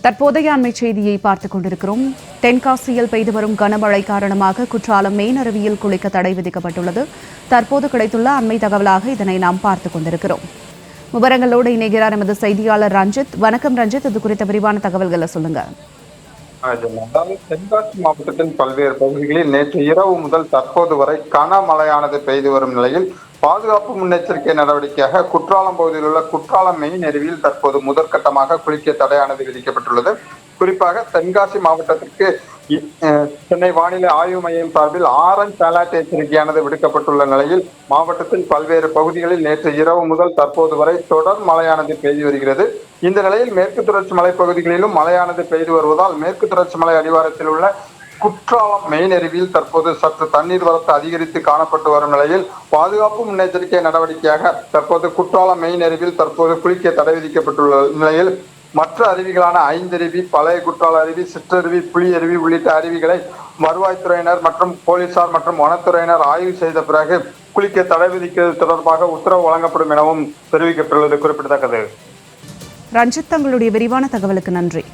தற்போதைய அண்மை செய்தியை பார்த்துக் கொண்டிருக்கிறோம். தென்காசியில் பெய்து வரும் கனமழை காரணமாக குற்றாலம் மெயின் அருவியில் குளிக்க தடை விதிக்கப்பட்டுள்ளது. தற்போது கிடைத்துள்ள அண்மை தகவலாக இதனை நாம் பார்த்துக் கொண்டிருக்கிறோம். விவரங்களோடு இணைகிறார் எமது செய்தியாளர் ரஞ்சித். வணக்கம் ரஞ்சித், இது குறித்த விரிவான தகவல்களை சொல்லுங்க. அதாவது தென்காசி மாவட்டத்தின் பல்வேறு பகுதிகளில் நேற்று இரவு முதல் தற்போது வரை கனமழையானது பெய்து வரும் நிலையில் பாதுகாப்பு முன்னெச்சரிக்கை நடவடிக்கையாக குற்றாலம் பகுதியில் உள்ள குற்றாலம் மெயின் அருவியில் தற்போது முதற்கட்டமாக குளிக்க தடையானது விதிக்கப்பட்டுள்ளது. குறிப்பாக தென்காசி மாவட்டத்திற்கு சென்னை வானிலை ஆய்வு மையம் சார்பில் ஆரஞ்ச் அலர்ட் எச்சரிக்கையானது விடுக்கப்பட்டுள்ள நிலையில் மாவட்டத்தின் பல்வேறு பகுதிகளில் நேற்று இரவு முதல் தற்போது வரை தொடர் மழையானது பெய்து வருகிறது. இந்த நிலையில் மேற்கு தொடர்ச்சி மலைப்பகுதிகளிலும் மழையானது பெய்து வருவதால் மேற்கு தொடர்ச்சி மலை அடிவாரத்தில் உள்ள குற்றாலம் மெயின் அருவியில் தற்போது சற்று தண்ணீர் வரத்து அதிகரித்து காணப்பட்டு வரும் நிலையில் பாதுகாப்பு முன்னெச்சரிக்கை நடவடிக்கையாக தற்போது குற்றாலம் மெயின் அருவியில் தற்போது குளிக்க தடை விதிக்கப்பட்டுள்ள நிலையில் மற்ற அருவிகளான ஐந்தருவி, பழைய குற்றால அருவி, சிற்றருவி, புலி அருவி உள்ளிட்ட அருவிகளை வருவாய்த்துறையினர் மற்றும் போலீசார் மற்றும் வனத்துறையினர் ஆய்வு செய்த பிறகு குளிக்க தடை விதிக்கிறது தொடர்பாக உத்தரவு வழங்கப்படும் எனவும் தெரிவிக்கப்பட்டுள்ளது குறிப்பிடத்தக்கது. ரஞ்சித், தங்களுடைய விரிவான தகவலுக்கு நன்றி.